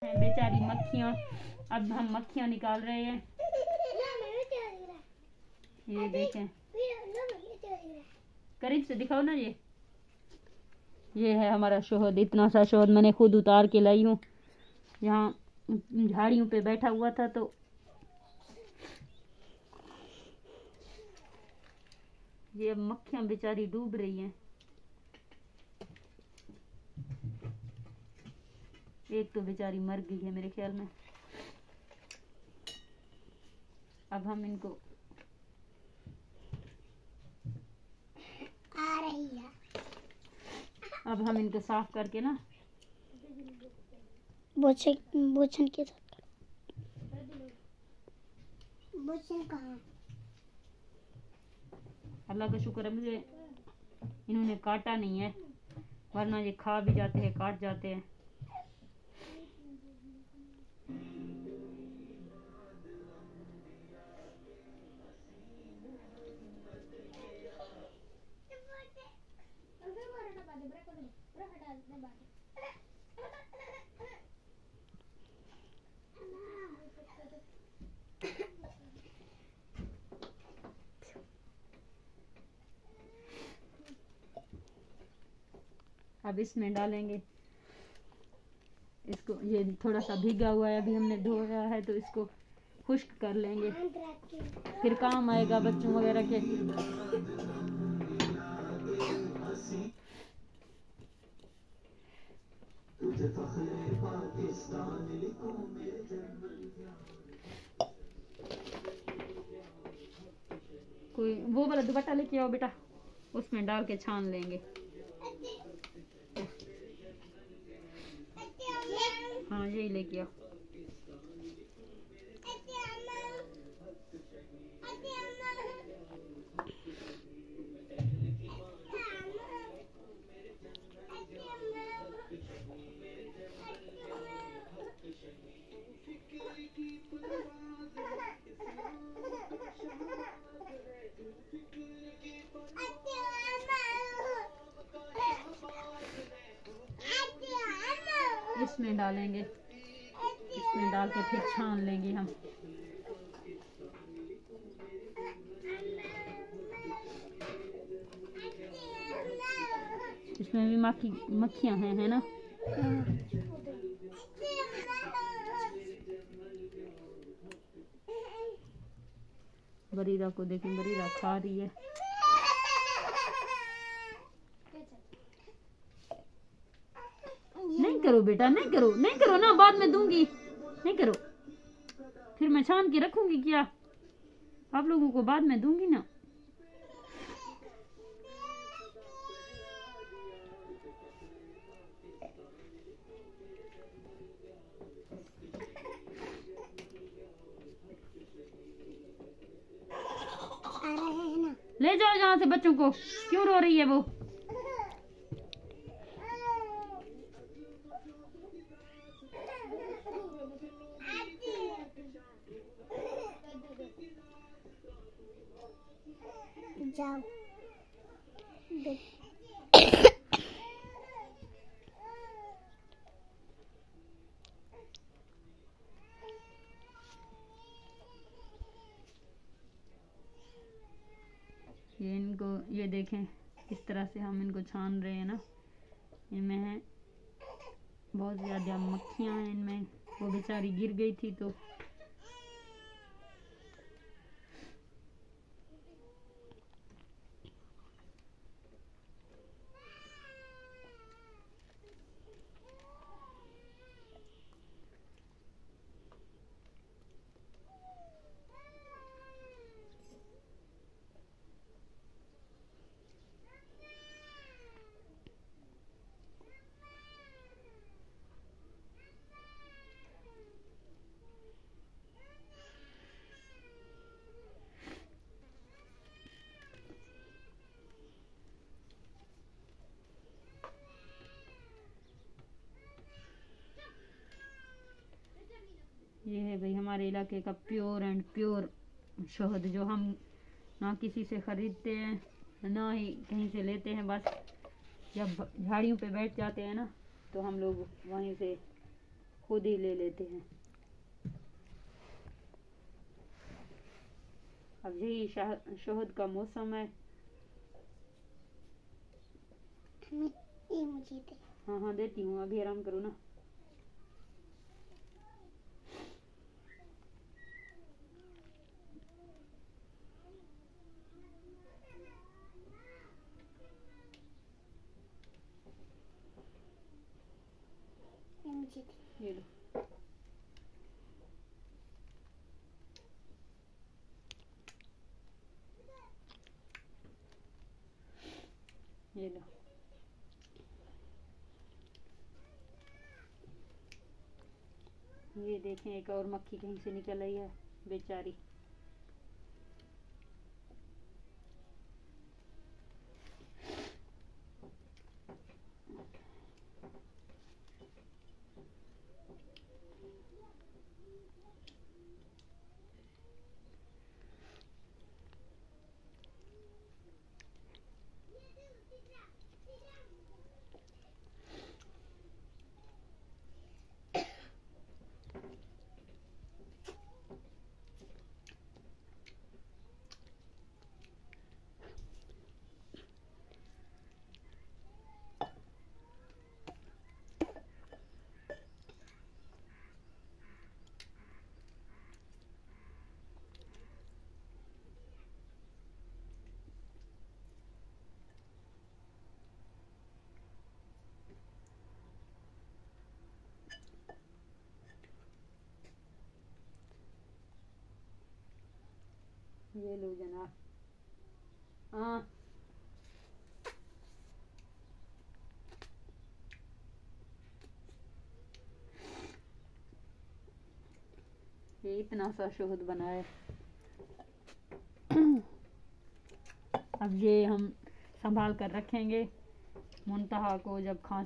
बेचारी मक्खियाँ। अब हम मक्खियाँ निकाल रहे हैं। ये देखें, करीब से दिखाओ ना। ये है हमारा शहद। इतना सा शहद मैंने खुद उतार के लाई हूँ। यहाँ झाड़ियों पे बैठा हुआ था तो ये मक्खियाँ बेचारी डूब रही हैं। एक तो बेचारी मर गई है मेरे ख्याल में। अब हम इनको आ रही है। अब हम इनको साफ करके ना बोचन के साथ बोचन कहाँ? अल्लाह का शुक्र है मुझे इन्होंने काटा नहीं है, वरना ये खा भी जाते हैं, काट जाते हैं। अब इसमें डालेंगे इसको। ये थोड़ा सा भीगा हुआ है, अभी हमने धोया है तो इसको खुश्क कर लेंगे, फिर काम आएगा बच्चों वगैरह के। कोई वो वाला दुपट्टा लेके आओ बेटा, उसमें डाल के छान लेंगे। हाँ यही लेके आओ। इसमें डालेंगे, इसमें डाल के फिर छान लेंगे हम। इसमें भी मक्खियाँ हैं, है ना? बरीरा को देखें, बरीरा खा रही है। नहीं करो बेटा, नहीं करो, नहीं करो ना, बाद में दूंगी। नहीं करो, फिर मैं छान के रखूंगी क्या? आप लोगों को बाद में दूंगी ना। ले जाओ यहाँ से बच्चों को। क्यों रो रही है वो? जाओ। ये इनको, ये देखें इस तरह से हम इनको छान रहे हैं ना। इनमें है बहुत ज़्यादा मक्खियाँ हैं इनमें। वो बेचारी गिर गई थी तो ये है भाई हमारे इलाके का प्योर एंड प्योर शहद, जो हम ना किसी से ख़रीदते हैं ना ही कहीं से लेते हैं। बस जब झाड़ियों पे बैठ जाते हैं ना तो हम लोग वहीं से खुद ही ले लेते हैं। अब यही शहद का मौसम है। ये मुझे दे। हाँ हाँ देती हूँ, अभी आराम करो ना। ये मुझे दे। ये लो। ये लो। ये देखें, एक और मक्खी कहीं से निकल आई है बेचारी। ये लो जनाब। हाँ ये इतना सा शहद बना है। अब ये हम संभाल कर रखेंगे, मुंतहा को जब खांसी